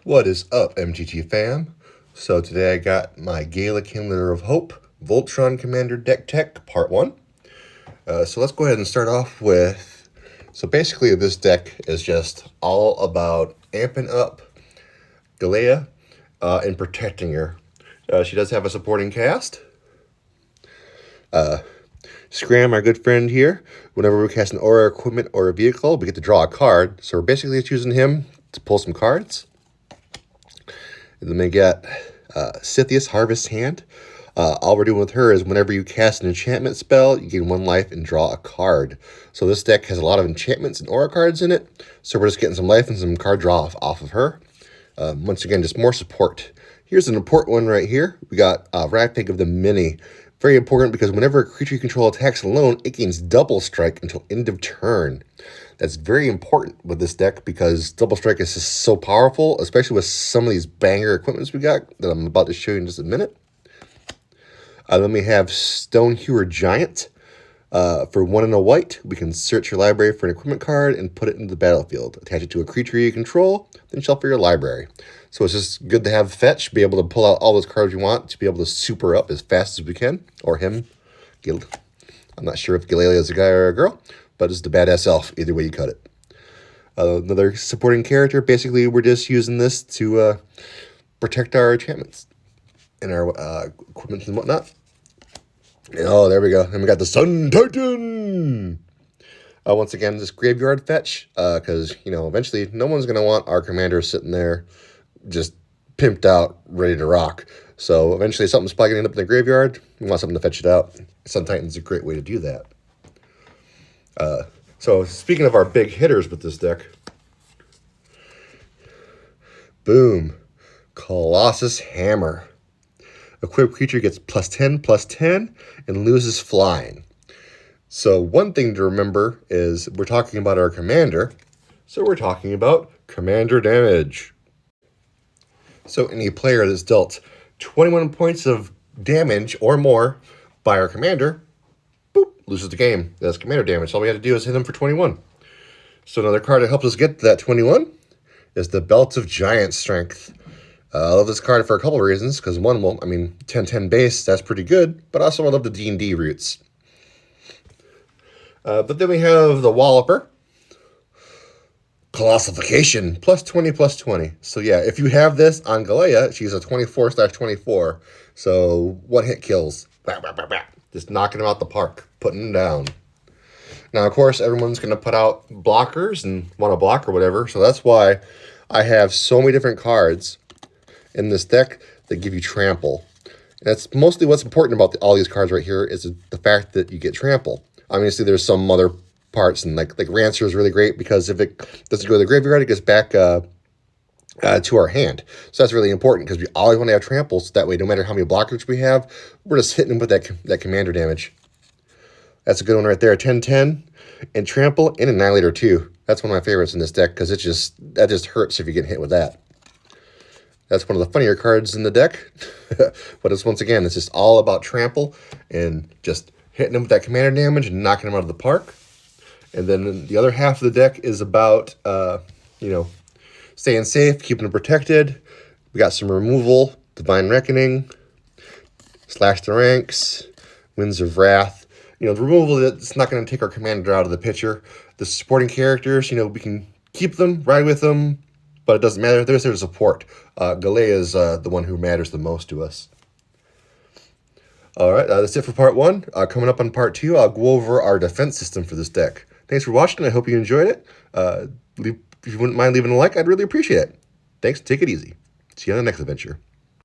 What is up, MTT fam? So today I got my Galea Commander of Hope, Voltron Commander Deck Tech, Part 1. So let's go ahead and start off with... So basically this deck is just all about amping up Galea and protecting her. She does have a supporting cast. Scram, our good friend here, whenever we cast an aura, equipment, or a vehicle, we get to draw a card. So we're basically choosing him to pull some cards. And then we get Scythia's Harvest Hand. All we're doing with her is whenever you cast an enchantment spell, you gain 1 life and draw a card. So this deck has a lot of enchantments and aura cards in it. So we're just getting some life and some card draw off of her. Once again, just more support. Here's an important one right here. We got Rapig of the Mini. Very important because whenever a creature you control attacks alone, it gains double strike until end of turn. That's very important with this deck because double strike is just so powerful, especially with some of these banger equipments we got that I'm about to show you in just a minute. Then we have Stonehewer Giant. For 1 and a white, we can search your library for an equipment card and put it into the battlefield. Attach it to a creature you control, then shuffle your library. So it's just good to have fetch, be able to pull out all those cards you want to be able to super up as fast as we can. Or him. I'm not sure if Galea is a guy or a girl, but it's the badass elf. Either way you cut it. Another supporting character. Basically, we're just using this to protect our enchantments and our equipment and whatnot. Oh, there we go. And we got the Sun Titan. Once again, this graveyard fetch, because, eventually no one's going to want our commander sitting there just pimped out, ready to rock. So eventually something's probably going to end up in the graveyard. We want something to fetch it out. Sun Titan's a great way to do that. So speaking of our big hitters with this deck, boom, Colossus Hammer. Equipped creature gets +10/+10 and loses flying. So one thing to remember is we're talking about our commander, so we're talking about commander damage. So any player that's dealt 21 points of damage or more by our commander, boop, loses the game. That's commander damage. All we have to do is hit him for 21. So another card that helps us get to that 21 is the Belt of Giant Strength. I love this card for a couple of reasons, because one, 10/10 base, that's pretty good, but also I love the D&D roots. But then we have the Walloper. Colossification, +20/+20. So yeah, if you have this on Galea, she's a 24/24. So 1 hit kills. Just knocking him out the park, putting him down. Now, of course, everyone's going to put out blockers and want to block or whatever, so that's why I have so many different cards in this deck that give you trample. And that's mostly what's important about all these cards right here is the fact that you get trample. Obviously, there's some other parts, and like Rancer is really great because if it doesn't go to the graveyard, it gets back to our hand. So that's really important because we always want to have trample, so that way no matter how many blockers we have, we're just hitting them with that commander damage. That's a good one right there, 10/10, and trample and Annihilator too. That's one of my favorites in this deck because that just hurts if you get hit with that. That's one of the funnier cards in the deck. But once again, it's just all about trample and just hitting them with that commander damage and knocking them out of the park. And then the other half of the deck is about, staying safe, keeping them protected. We got some removal, Divine Reckoning, Slash the Ranks, Winds of Wrath. The removal, it's not going to take our commander out of the picture. The supporting characters, we can keep them, ride with them, but it doesn't matter. They're there to support. Galea is the one who matters the most to us. All right, that's it for part 1. Coming up on part 2, I'll go over our defense system for this deck. Thanks for watching. I hope you enjoyed it. If you wouldn't mind leaving a like, I'd really appreciate it. Thanks. Take it easy. See you on the next adventure.